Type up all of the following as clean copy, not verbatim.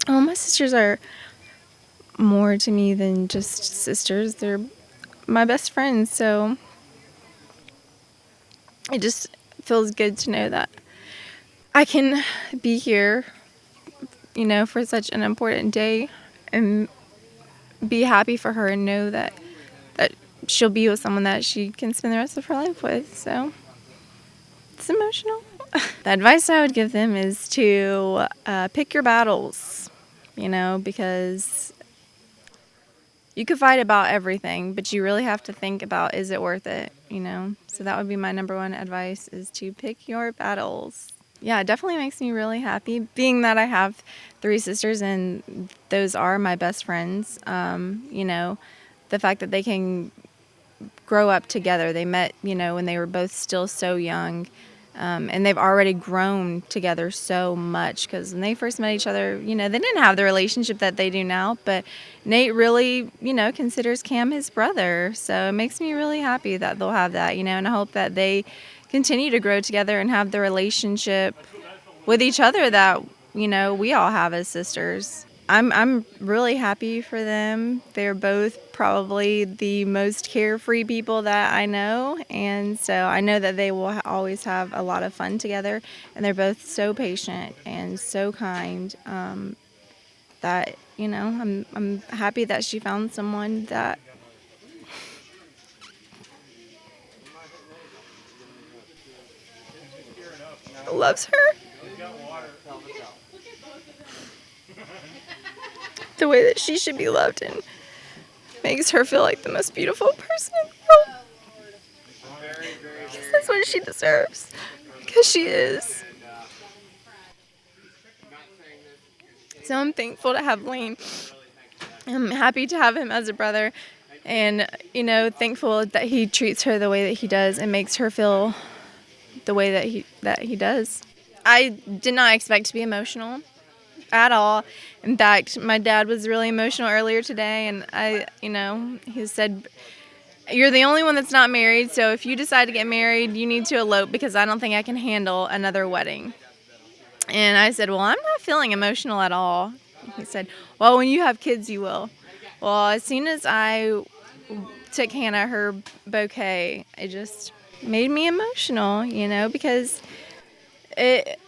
Oh, my sisters are more to me than just sisters. They're my best friends, so it just feels good to know that I can be here, for such an important day and be happy for her and know that she'll be with someone that she can spend the rest of her life with. So it's emotional. The advice I would give them is to pick your battles, because you could fight about everything, but you really have to think about, is it worth it. So that would be my number one advice, is to pick your battles. Yeah, it definitely makes me really happy, being that I have 3 sisters and those are my best friends. The fact that they can grow up together. They met, when they were both still so young. And they've already grown together so much, because when they first met each other, they didn't have the relationship that they do now. But Nate really, considers Cam his brother. So it makes me really happy that they'll have that, and I hope that they continue to grow together and have the relationship with each other that, we all have as sisters. I'm really happy for them. They're both probably the most carefree people that I know, and so I know that they will always have a lot of fun together. And they're both so patient and so kind, that I'm happy that she found someone that loves her the way that she should be loved, and makes her feel like the most beautiful person in the world. Because that's what she deserves. Because she is. So I'm thankful to have Lane. I'm happy to have him as a brother. And, thankful that he treats her the way that he does and makes her feel the way that he does. I did not expect to be emotional at all. In fact, my dad was really emotional earlier today, and he said, "You're the only one that's not married, so if you decide to get married, you need to elope, because I don't think I can handle another wedding." And I said, "Well, I'm not feeling emotional at all." He said, "Well, when you have kids, you will." Well, as soon as I took Hannah her bouquet, it just made me emotional, because it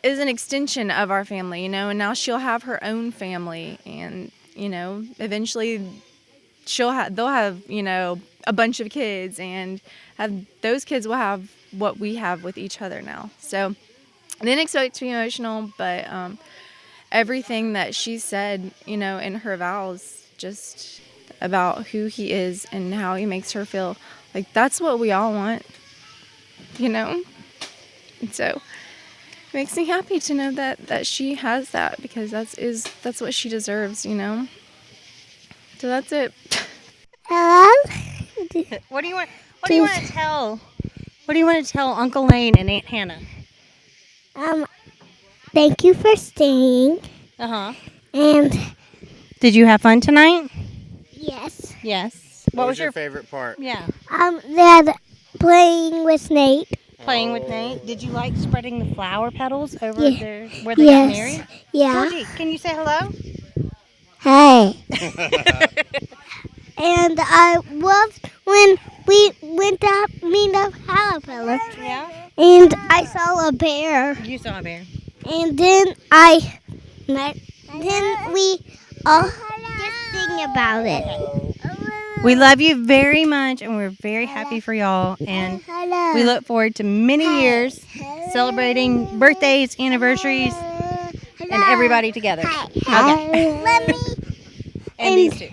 is an extension of our family, and now she'll have her own family, and, eventually they'll have, a bunch of kids, and those kids will have what we have with each other now. So I didn't expect it to be emotional, but everything that she said, in her vows, just about who he is and how he makes her feel, like that's what we all want, And so it makes me happy to know that she has that, because that's what she deserves, So that's it. Hello? What do you want? What do you want to tell? What do you want to tell Uncle Lane and Aunt Hannah? Um, Thank you for staying. Uh huh. And Did you have fun tonight? yes, Yes. What was your favorite part? Yeah? Dad, playing with Nate. Playing with Nate. Did you like spreading the flower petals over Yeah. there where they got married? Yeah. Georgie, can you say hello? Hey. And I loved when we went up meet up Caterpillar. Yeah. And I saw a bear. You saw a bear. And then we all just sing about it. We love you very much, and we're very happy for y'all. And we look forward to many years celebrating birthdays, anniversaries, and everybody together. Okay. Let me. And these two.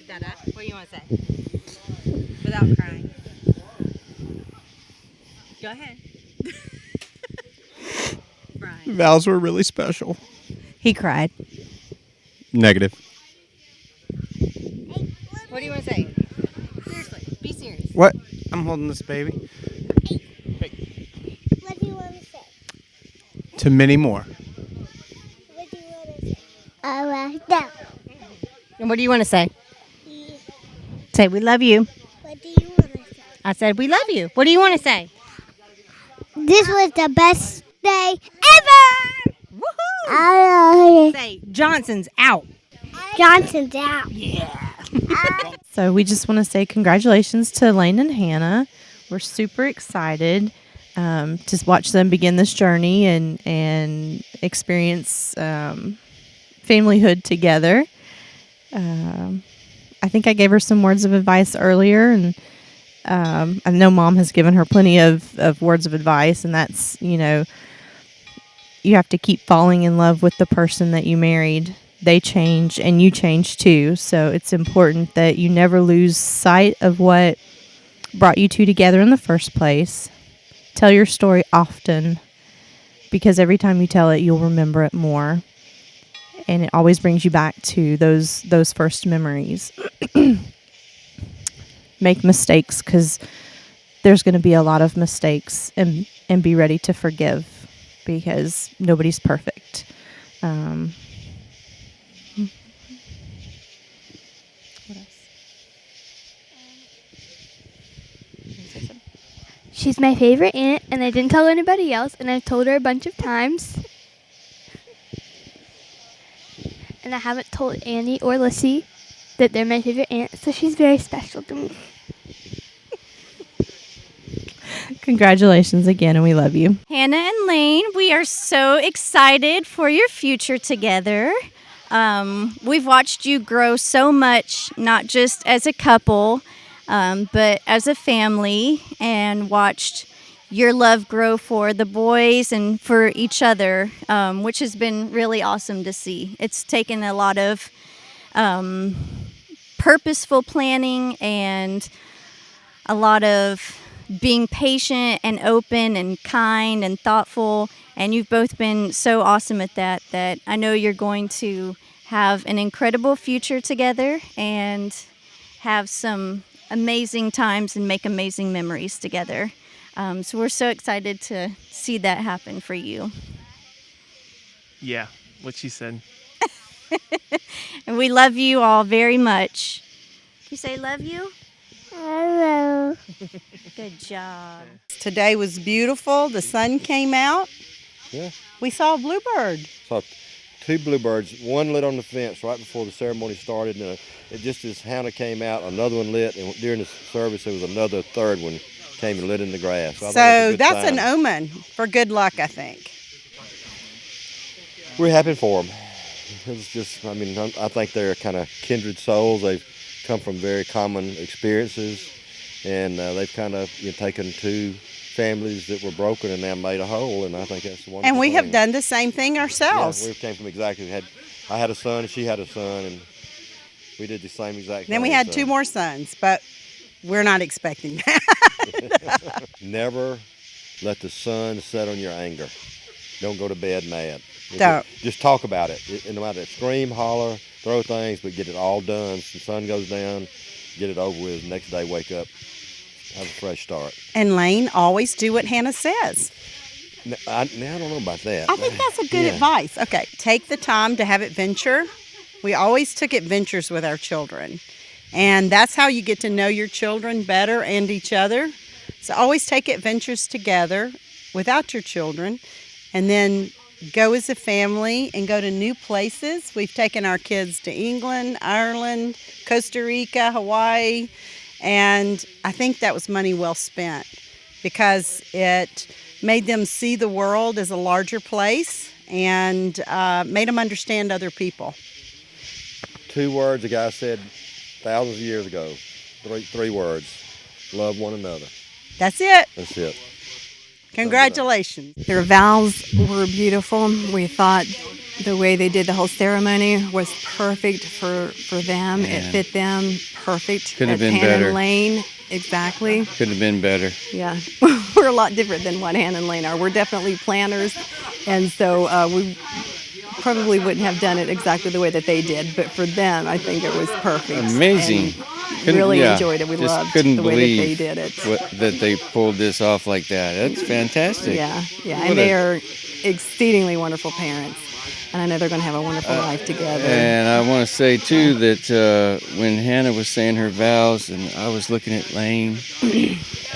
Dada, what do you want to say? Without crying. Go ahead. Brian. Vows were really special. He cried. Negative. What do you want to say? Seriously, be serious. What? I'm holding this baby. What do you want to say? To many more. What do you want to say? No. And what do you want to say? Say, we love you. What do you want to say? I said, we love you. What do you want to say? This was the best day ever! Woohoo! Say, Johnson's out. Johnson's out. So we just want to say congratulations to Elaine and Hannah. We're super excited to watch them begin this journey and experience familyhood together. I think I gave her some words of advice earlier, and I know Mom has given her plenty of words of advice, and that's, you have to keep falling in love with the person that you married. They change and you change too. So it's important that you never lose sight of what brought you two together in the first place. Tell your story often, because every time you tell it, you'll remember it more. And it always brings you back to those first memories. Make mistakes, because there's going to be a lot of mistakes, and be ready to forgive, because nobody's perfect. What else? She's my favorite aunt, and I didn't tell anybody else, and I've told her a bunch of times. And I haven't told Annie or Lissy that they're my favorite aunt, so she's very special to me. Congratulations again, and we love you. Hannah and Lane, we are so excited for your future together. We've watched you grow so much, not just as a couple, but as a family, and watched your love grow for the boys and for each other, which has been really awesome to see. It's taken a lot of purposeful planning and a lot of being patient and open and kind and thoughtful, and you've both been so awesome at that I know you're going to have an incredible future together and have some amazing times and make amazing memories together. So we're so excited to see that happen for you. Yeah, what she said. And we love you all very much. Can you say love you? Hello. Good job. Today was beautiful. The sun came out. Yeah. We saw a bluebird. Saw 2 bluebirds. One lit on the fence right before the ceremony started, and it just as Hannah came out, another one lit, and during the service there was another third one came and lit in the grass. So I think it's a good that's sign. an omen for good luck, I think. We're happy for them. It's just, I think they're kind of kindred souls. They've come from very common experiences, and they've kind of taken 2 families that were broken and now made a whole, and I think that's the one. And we have done the same thing ourselves. Yeah, we came from exactly. I had a son, and she had a son, and we did the same exact thing. Then we had so. 2 more sons, but we're not expecting that. Never let the sun set on your anger. Don't go to bed mad. Don't. Just talk about it. No matter, scream, holler, throw things, but get it all done. So the sun goes down, get it over with. Next day, wake up, have a fresh start. And Lane, always do what Hannah says. I don't know about that. I think that's a good advice. Okay, take the time to have adventure. We always took adventures with our children. And that's how you get to know your children better and each other. So always take adventures together without your children, and then go as a family and go to new places. We've taken our kids to England, Ireland, Costa Rica, Hawaii, and I think that was money well spent, because it made them see the world as a larger place and made them understand other people. 2 words a guy said thousands of years ago. 3 words. Love one another. That's it. That's it. Congratulations. Their vows were beautiful. We thought the way they did the whole ceremony was perfect for them. Man. It fit them perfect. Couldn't have As been Hannah better. and Lane, exactly. Couldn't have been better. Yeah, we're a lot different than what Hannah and Lane are. We're definitely planners, and so we probably wouldn't have done it exactly the way that they did. But for them, I think it was perfect. Amazing. Really enjoyed it. We just loved couldn't the way that they believe did it. that they pulled this off like that. That's fantastic. Yeah, What and they are exceedingly wonderful parents. And I know they're going to have a wonderful life together. And I want to say, too, that when Hannah was saying her vows and I was looking at Lane,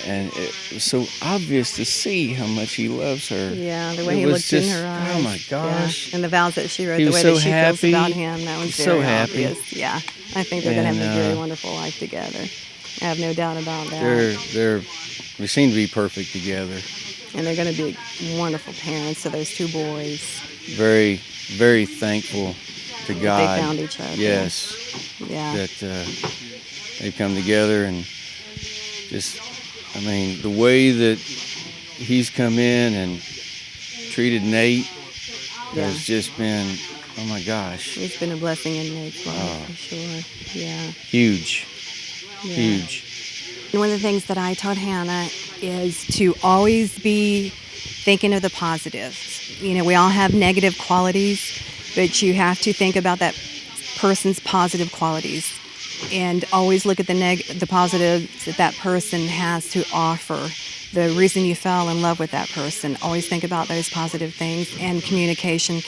and it was so obvious to see how much he loves her. Yeah, the way he looked in her eyes. Oh, my gosh. Yeah. And the vows that she wrote, He the was way so that she feels happy. about him, that was He's very so happy. obvious. Yeah, I think they're going to have a very And, wonderful life together. I have no doubt about that. They seem to be perfect together. And they're going to be wonderful parents to those 2 boys. Very, very thankful to God. They found each other. Yes. Yeah. That they've come together and just, I mean, the way that he's come in and treated Nate has just been, oh my gosh. It's been a blessing in Nate's life, for sure. Yeah. Huge. Yeah. Huge. One of the things that I told Hannah is to always be thinking of the positives. You know, we all have negative qualities, but you have to think about that person's positive qualities and always look at the positives that that person has to offer. The reason you fell in love with that person. Always think about those positive things and communication.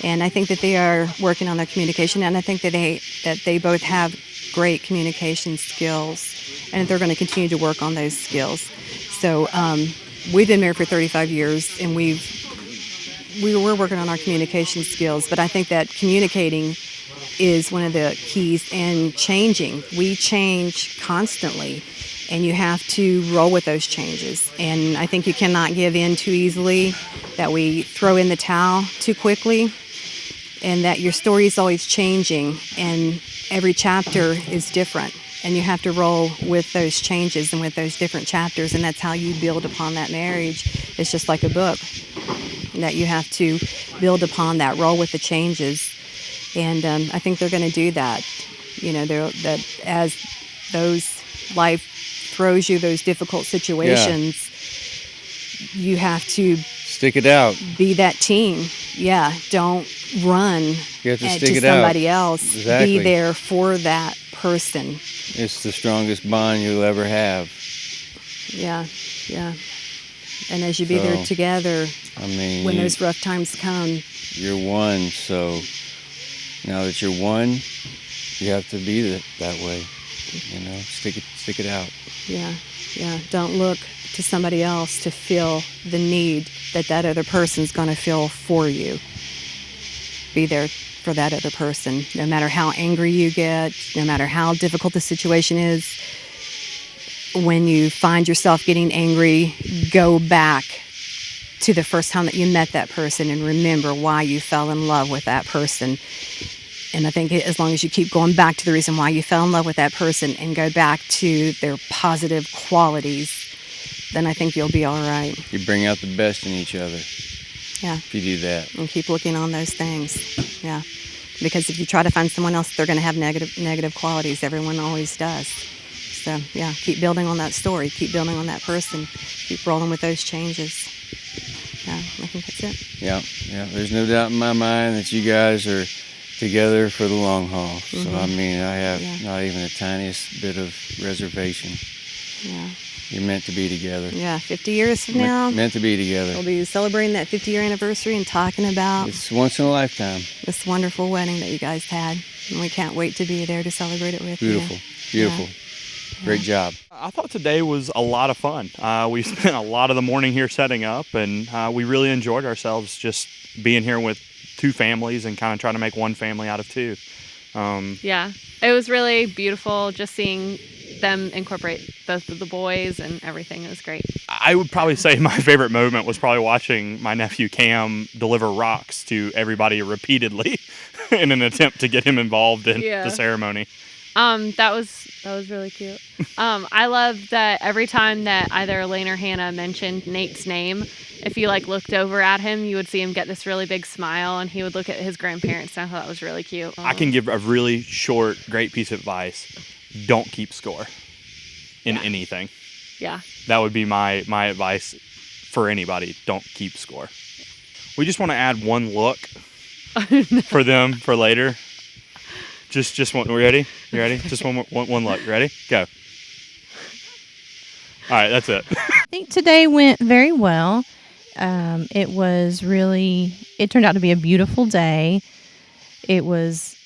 And I think that they are working on their communication, and I think that they both have great communication skills, and they're going to continue to work on those skills. So we've been married for 35 years, and we were working on our communication skills, but I think that communicating is one of the keys, and changing. We change constantly, and you have to roll with those changes. And I think you cannot give in too easily, that we throw in the towel too quickly, and that your story is always changing, and every chapter is different. And you have to roll with those changes and with those different chapters, and that's how you build upon that marriage. It's just like a book, that you have to build upon that, roll with the changes. And I think they're going to do that. You know, that as life throws you those difficult situations, you have to stick it out. Be that team. Yeah, don't run You have to to stick it somebody out. else. Exactly. Be there for that person. It's the strongest bond you'll ever have. Yeah. And as you be there together, I mean, when those rough times come, you're one. So now that you're one, you have to be that way. You know, stick it out. Yeah. Don't look to somebody else to feel the need that other person's going to feel for you. Be there for that other person, no matter how angry you get, no matter how difficult the situation is. When you find yourself getting angry, go back to the first time that you met that person and remember why you fell in love with that person. And I think as long as you keep going back to the reason why you fell in love with that person and go back to their positive qualities, then I think you'll be all right. You bring out the best in each other. Yeah. If you do that. And keep looking on those things. Yeah. Because if you try to find someone else, they're going to have negative qualities. Everyone always does. So, yeah, keep building on that story. Keep building on that person. Keep rolling with those changes. Yeah, I think that's it. Yeah. There's no doubt in my mind that you guys are together for the long haul. Mm-hmm. So, I mean, I have not even the tiniest bit of reservation. Yeah. You're meant to be together. Yeah, 50 years from now. Meant to be together. We'll be celebrating that 50-year anniversary and talking about It's once in a lifetime. this wonderful wedding that you guys had. And we can't wait to be there to celebrate it with Beautiful. you. Beautiful. Yeah. Great job. I thought today was a lot of fun. We spent a lot of the morning here setting up, and we really enjoyed ourselves just being here with 2 families and kind of trying to make one family out of 2. Yeah, it was really beautiful just seeing them incorporate both of the boys and everything. It was great. I would probably say my favorite moment was probably watching my nephew Cam deliver rocks to everybody repeatedly in an attempt to get him involved in the ceremony. That was really cute. I love that every time that either Elaine or Hannah mentioned Nate's name, if you looked over at him, you would see him get this really big smile, and he would look at his grandparents. And I thought that was really cute. I can give a really short, great piece of advice. Don't keep score in anything. Yeah. That would be my advice for anybody. Don't keep score. We just want to add one look for them for later. Just one. We ready? You ready? Just one look. Ready? Go. All right, that's it. I think today went very well. It turned out to be a beautiful day. It was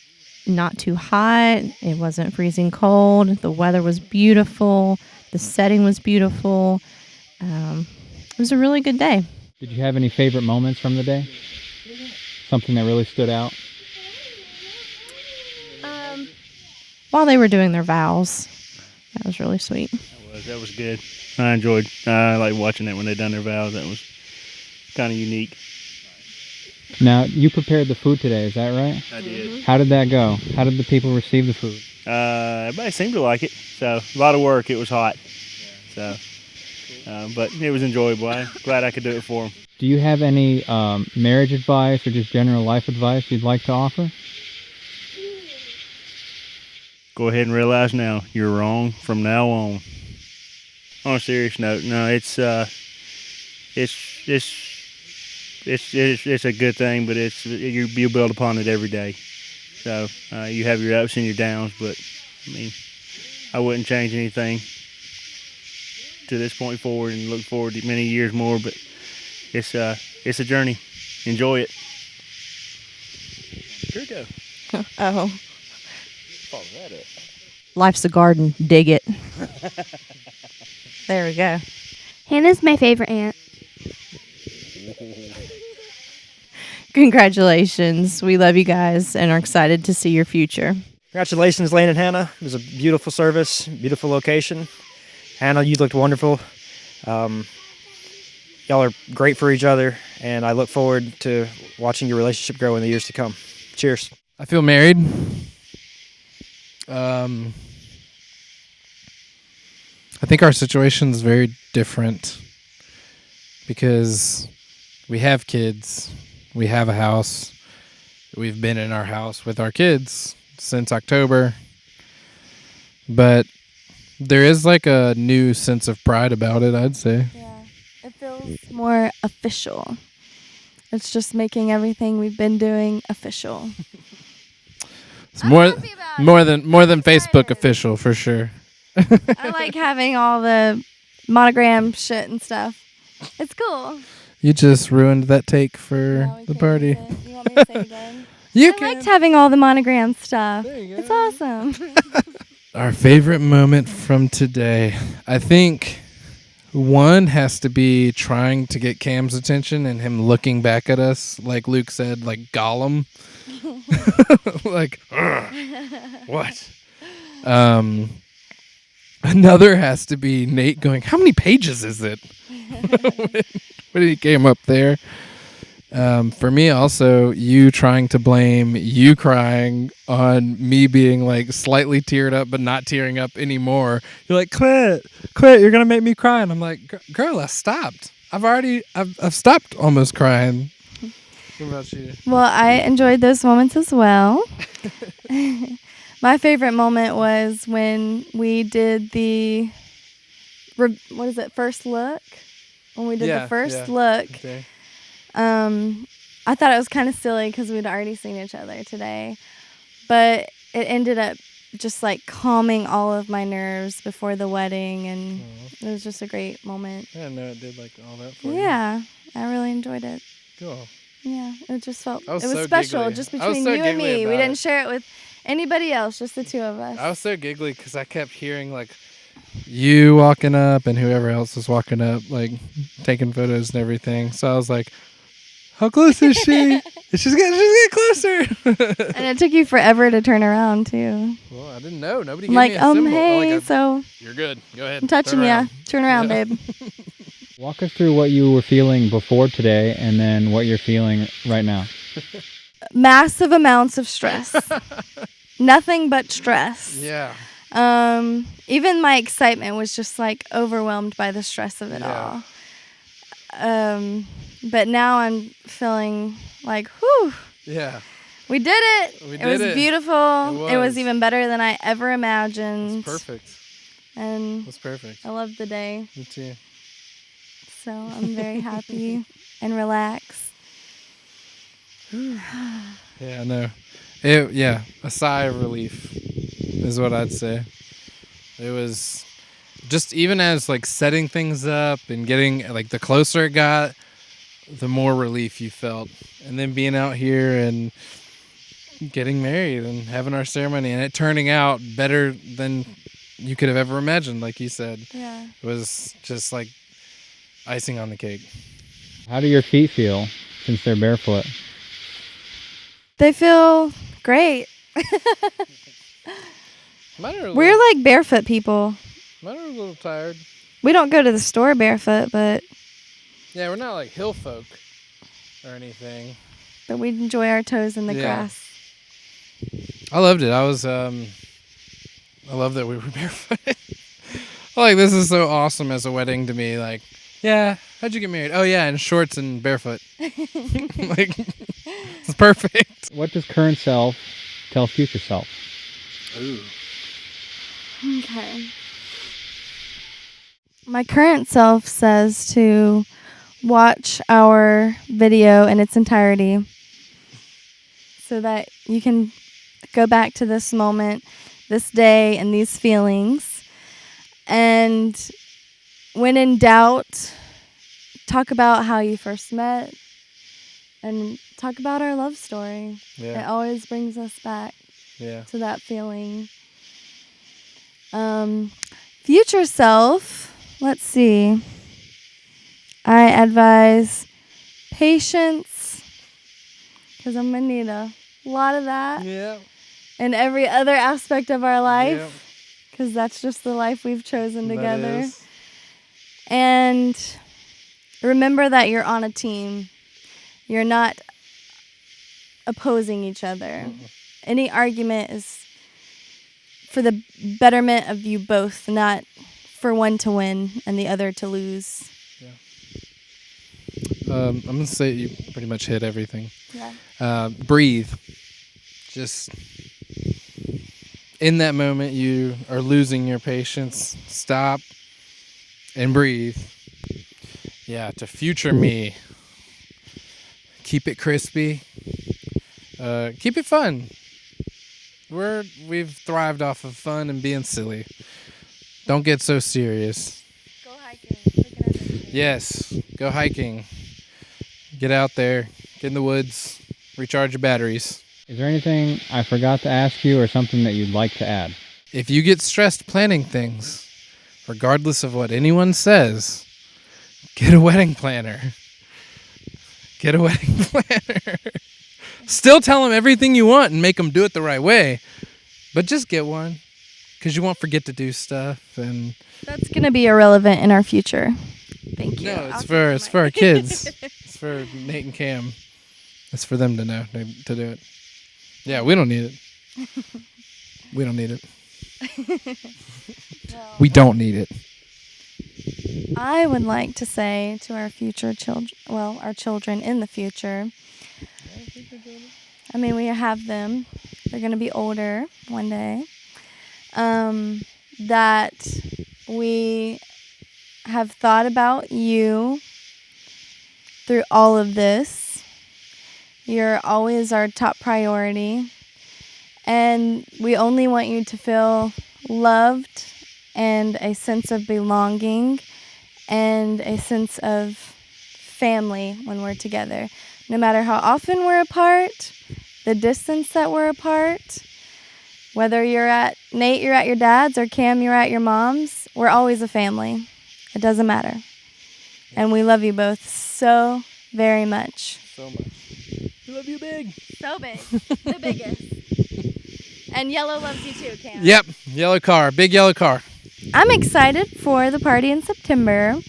not too hot. It wasn't freezing cold. The weather was beautiful. The setting was beautiful. It was a really good day. Did you have any favorite moments from the day? Something that really stood out? While they were doing their vows, that was really sweet. That was good. I like watching it when they done their vows. That was kind of unique. Now, you prepared the food today, is that right? I did. How did that go? How did the people receive the food? Everybody seemed to like it. So a lot of work. It was hot. So, but it was enjoyable. I'm glad I could do it for them. Do you have any marriage advice or just general life advice you'd like to offer? Go ahead and realize now you're wrong from now on. On a serious note, no, it's a good thing, but you build upon it every day. So you have your ups and your downs, but I mean, I wouldn't change anything to this point forward, and look forward to many years more. But it's a journey. Enjoy it. Here we go. Oh. Follow that up. Life's a garden. Dig it. There we go. Hannah's my favorite aunt. Congratulations. We love you guys and are excited to see your future. Congratulations, Lane and Hannah. It was a beautiful service, beautiful location. Hannah, you looked wonderful. Y'all are great for each other, and I look forward to watching your relationship grow in the years to come. Cheers. I feel married. I think our situation is very different because we have kids, we have a house, we've been in our house with our kids since October, but there is like a new sense of pride about it, I'd say. Yeah, it feels more official. It's just making everything we've been doing official. It's more than Facebook official for sure. I like having all the monogram shit and stuff. It's cool. You just ruined that take for the party. You want me to say it again? I liked having all the monogram stuff. It's awesome. Our favorite moment from today, I think one has to be trying to get Cam's attention and him looking back at us, like Luke said, like Gollum. Like, what? Another has to be Nate going, how many pages is it? When he came up there. For me also, you trying to blame you crying on me being like slightly teared up but not tearing up anymore. You're like, quit, you're gonna make me cry. And I'm like, girl, I stopped. I've stopped almost crying. What about you? Well, I enjoyed those moments as well. My favorite moment was when we did the first look? When we did the first look. Okay. I thought it was kind of silly because we'd already seen each other today. But it ended up just like calming all of my nerves before the wedding, and it was just a great moment. I didn't know it did like all that for you. Yeah, I really enjoyed it. Cool. Yeah, it just felt, it was so special giggly. just I was between so you and giggly me. We about didn't it. share it with anybody else, just the two of us. I was so giggly because I kept hearing like you walking up and whoever else was walking up, like taking photos and everything. So I was like, how close is she? She's getting closer. And it took you forever to turn around too. Well, I didn't know. Nobody I'm gave me a symbol. hey, so You're good. Go ahead. I'm touching you. Turn around, babe. Walk us through what you were feeling before today and then what you're feeling right now. Massive amounts of stress. Nothing but stress. Yeah. Even my excitement was just like overwhelmed by the stress of it all. But now I'm feeling like, whew. Yeah. We did it. It was beautiful. It was was. even better than I ever imagined. It's perfect. And It was perfect. I loved the day. Me too. So I'm very happy and relaxed. Yeah, I know. A sigh of relief is what I'd say. It was just even as like setting things up and getting like the closer it got, the more relief you felt. And then being out here and getting married and having our ceremony and it turning out better than you could have ever imagined, like you said. Yeah. It was just like icing on the cake. How do your feet feel since they're barefoot? They feel great. Mine are a We're little, like barefoot people. mine are a little tired. We don't go to the store barefoot, but Yeah, we're not like hill folk or anything. we enjoy our toes in the Yeah. grass. I loved it. I love that we were barefoot. Like, this is so awesome as a wedding to me. Like, yeah, how'd you get married? Oh, yeah, in shorts and barefoot. Like, it's perfect. What does current self tell future self? Ooh. Okay. My current self says to watch our video in its entirety so that you can go back to this moment, this day, and these feelings. And when in doubt, talk about how you first met and talk about our love story. Yeah. It always brings us back Yeah. to that feeling. Future self, let's see. I advise patience because I'm going to need a lot of that Yeah. in every other aspect of our Yeah. life because that's just the life we've chosen That together. is. And remember that you're on a team. You're not opposing each other. Any argument is for the betterment of you both, not for one to win and the other to lose. I'm going to say you pretty much hit everything. Yeah. Breathe. Just in that moment you are losing your patience. Stop and breathe. Yeah, to future me. Keep it crispy. Keep it fun. We've thrived off of fun and being silly. Don't get so serious. Go hiking. Yes, go hiking. Get out there, get in the woods, recharge your batteries. Is there anything I forgot to ask you or something that you'd like to add? If you get stressed planning things, regardless of what anyone says, get a wedding planner. Get a wedding planner. Still tell them everything you want and make them do it the right way, but just get one because you won't forget to do stuff. And That's going to be irrelevant in our future. Thank you. no, it's for our kids. It's for Nate and Cam. It's for them to know to do it. Yeah, we don't need it. We don't need it. We don't need it. I would like to say to our future children, well, our children in the future, I mean, we have them. They're going to be older one day. That we have thought about you through all of this. You're always our top priority. And we only want you to feel loved and a sense of belonging and a sense of family when we're together. No matter how often we're apart, the distance that we're apart, whether you're at Nate, you're at your dad's, or Cam, you're at your mom's, we're always a family. It doesn't matter. And we love you both so very much. So much. We love you big. So big. The biggest. And Yellow loves you too, Cam. Yep, yellow car, big yellow car. I'm excited for the party in September.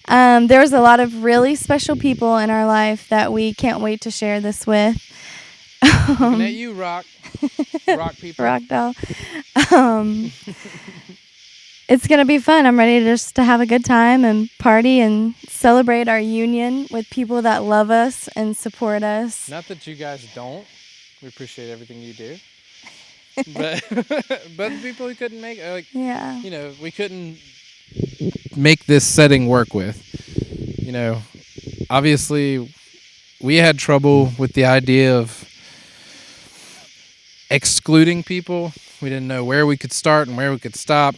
There's a lot of really special people in our life that we can't wait to share this with. Looking at you, Rock. Rock people. Rock doll. It's going to be fun. I'm ready just to have a good time and party and celebrate our union with people that love us and support us. Not that you guys don't. We appreciate everything you do. But the people we couldn't make, like, Yeah. you know, we couldn't make this setting work with. You know, obviously we had trouble with the idea of excluding people. We didn't know where we could start and where we could stop.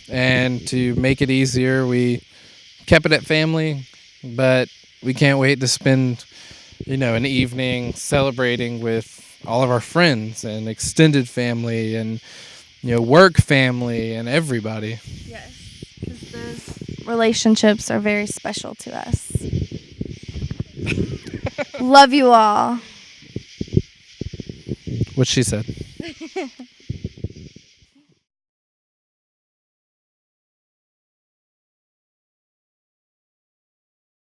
And to make it easier, we kept it at family, but we can't wait to spend, an evening celebrating with all of our friends and extended family and, work family and everybody. Yes, because those relationships are very special to us. Love you all. What she said.